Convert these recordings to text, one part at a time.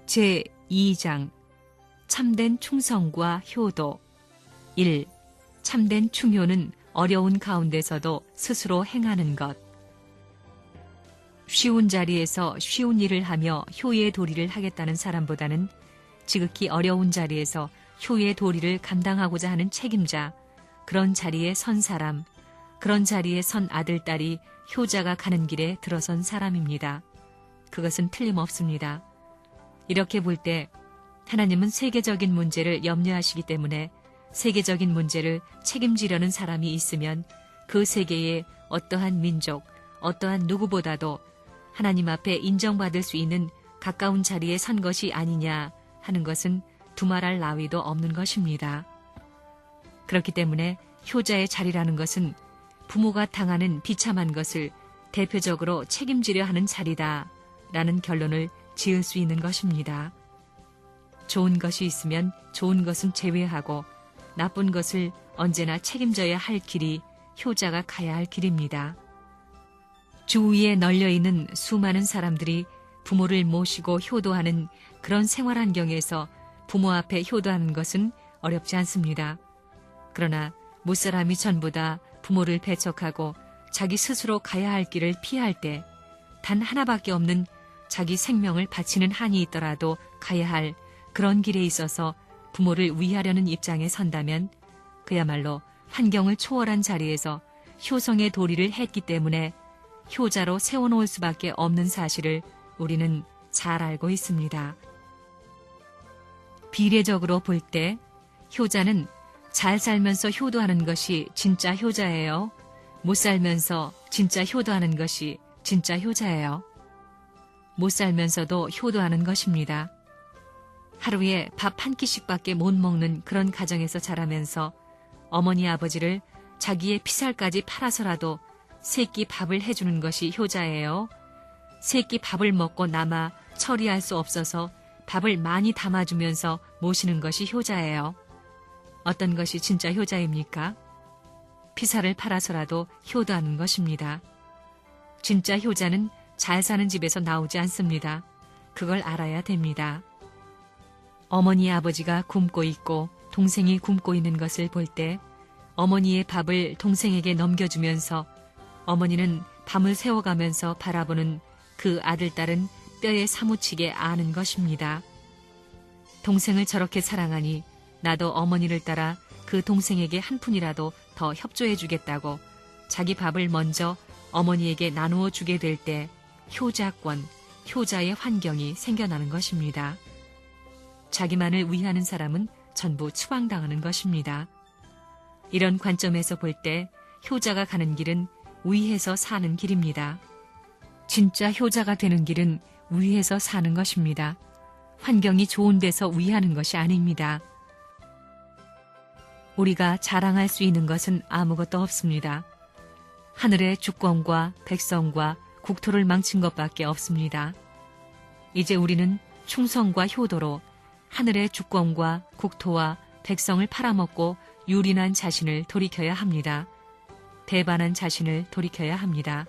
제2장 참된 충성과 효도. 1. 참된 충효는 어려운 가운데서도 스스로 행하는 것. 쉬운 자리에서 쉬운 일을 하며 효의 도리를 하겠다는 사람보다는 지극히 어려운 자리에서 효의 도리를 감당하고자 하는 책임자, 그런 자리에 선 사람, 그런 자리에 선 아들, 딸이 효자가 가는 길에 들어선 사람입니다. 그것은 틀림없습니다. 이렇게 볼 때 하나님은 세계적인 문제를 염려하시기 때문에 세계적인 문제를 책임지려는 사람이 있으면 그 세계의 어떠한 민족, 어떠한 누구보다도 하나님 앞에 인정받을 수 있는 가까운 자리에 선 것이 아니냐 하는 것은 두말할 나위도 없는 것입니다. 그렇기 때문에 효자의 자리라는 것은 부모가 당하는 비참한 것을 대표적으로 책임지려 하는 자리다 라는 결론을 지을 수 있는 것입니다. 좋은 것이 있으면 좋은 것은 제외하고 나쁜 것을 언제나 책임져야 할 길이 효자가 가야 할 길입니다. 주위에 널려있는 수많은 사람들이 부모를 모시고 효도하는 그런 생활 환경에서 부모 앞에 효도하는 것은 어렵지 않습니다. 그러나 무사람이 전부 다 부모를 배척하고 자기 스스로 가야 할 길을 피할 때 단 하나밖에 없는 자기 생명을 바치는 한이 있더라도 가야 할 그런 길에 있어서 부모를 위하려는 입장에 선다면 그야말로 환경을 초월한 자리에서 효성의 도리를 했기 때문에 효자로 세워놓을 수밖에 없는 사실을 우리는 잘 알고 있습니다. 비례적으로 볼 때 효자는 잘 살면서 효도하는 것이 진짜 효자예요. 못 살면서 진짜 효도하는 것이 진짜 효자예요. 못 살면서도 효도하는 것입니다. 하루에 밥 한 끼씩밖에 못 먹는 그런 가정에서 자라면서 어머니 아버지를 자기의 피살까지 팔아서라도 세 끼 밥을 해주는 것이 효자예요. 세 끼 밥을 먹고 남아 처리할 수 없어서 밥을 많이 담아주면서 모시는 것이 효자예요. 어떤 것이 진짜 효자입니까? 피살을 팔아서라도 효도하는 것입니다. 진짜 효자는 잘 사는 집에서 나오지 않습니다. 그걸 알아야 됩니다. 어머니 아버지가 굶고 있고 동생이 굶고 있는 것을 볼 때 어머니의 밥을 동생에게 넘겨주면서 어머니는 밤을 새워가면서 바라보는 그 아들, 딸은 뼈에 사무치게 아는 것입니다. 동생을 저렇게 사랑하니 나도 어머니를 따라 그 동생에게 한 푼이라도 더 협조해 주겠다고 자기 밥을 먼저 어머니에게 나누어 주게 될 때 효자권, 효자의 환경이 생겨나는 것입니다. 자기만을 위하는 사람은 전부 추방당하는 것입니다. 이런 관점에서 볼 때 효자가 가는 길은 위해서 사는 길입니다. 진짜 효자가 되는 길은 위해서 사는 것입니다. 환경이 좋은 데서 위하는 것이 아닙니다. 우리가 자랑할 수 있는 것은 아무것도 없습니다. 하늘의 주권과 백성과 국토를 망친 것밖에 없습니다. 이제 우리는 충성과 효도로 하늘의 주권과 국토와 백성을 팔아먹고 유린한 자신을 돌이켜야 합니다. 배반한 자신을 돌이켜야 합니다.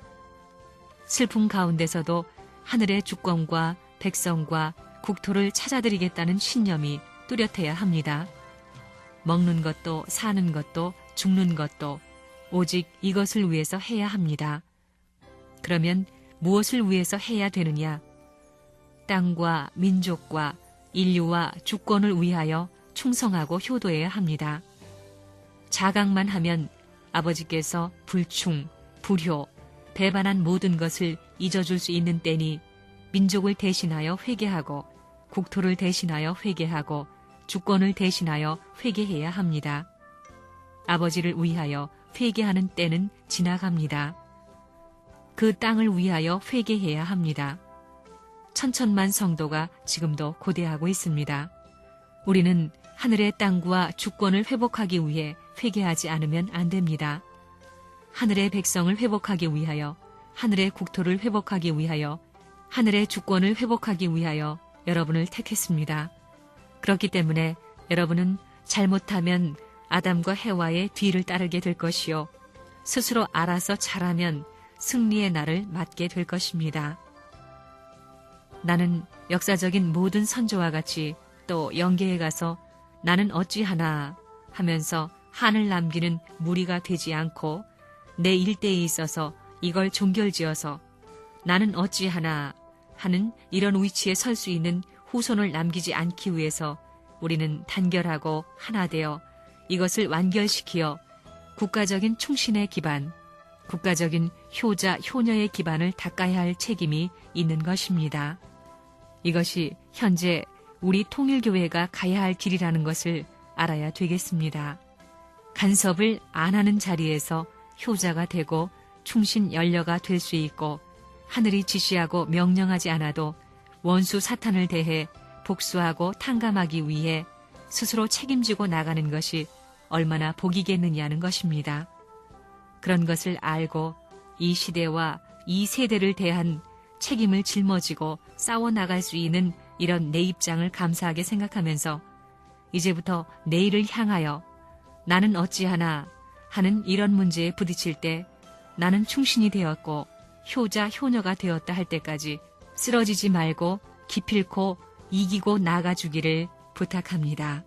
슬픔 가운데서도 하늘의 주권과 백성과 국토를 찾아드리겠다는 신념이 뚜렷해야 합니다. 먹는 것도 사는 것도 죽는 것도 오직 이것을 위해서 해야 합니다. 그러면 무엇을 위해서 해야 되느냐? 땅과 민족과 인류와 주권을 위하여 충성하고 효도해야 합니다. 자각만 하면 아버지께서 불충, 불효, 배반한 모든 것을 잊어줄 수 있는 때니 민족을 대신하여 회개하고 국토를 대신하여 회개하고 주권을 대신하여 회개해야 합니다. 아버지를 위하여 회개하는 때는 지나갑니다. 그 땅을 위하여 회개해야 합니다. 천천만 성도가 지금도 고대하고 있습니다. 우리는 하늘의 땅과 주권을 회복하기 위해 회개하지 않으면 안 됩니다. 하늘의 백성을 회복하기 위하여, 하늘의 국토를 회복하기 위하여, 하늘의 주권을 회복하기 위하여 여러분을 택했습니다. 그렇기 때문에 여러분은 잘못하면 아담과 해와의 뒤를 따르게 될 것이요, 스스로 알아서 잘하면 승리의 날을 맞게 될 것입니다. 나는 역사적인 모든 선조와 같이 또 영계에 가서 나는 어찌하나 하면서 한을 남기는 무리가 되지 않고 내 일대에 있어서 이걸 종결지어서 나는 어찌하나 하는 이런 위치에 설 수 있는 후손을 남기지 않기 위해서 우리는 단결하고 하나 되어 이것을 완결시키어 국가적인 충신의 기반, 국가적인 효자, 효녀의 기반을 닦아야 할 책임이 있는 것입니다. 이것이 현재 우리 통일교회가 가야 할 길이라는 것을 알아야 되겠습니다. 간섭을 안 하는 자리에서 효자가 되고 충신 연려가 될 수 있고 하늘이 지시하고 명령하지 않아도 원수 사탄을 대해 복수하고 탕감하기 위해 스스로 책임지고 나가는 것이 얼마나 복이겠느냐는 것입니다. 그런 것을 알고 이 시대와 이 세대를 대한 책임을 짊어지고 싸워나갈 수 있는 이런 내 입장을 감사하게 생각하면서 이제부터 내일을 향하여 나는 어찌하나 하는 이런 문제에 부딪힐 때 나는 충신이 되었고 효자, 효녀가 되었다 할 때까지 쓰러지지 말고 기필코 이기고 나가주기를 부탁합니다.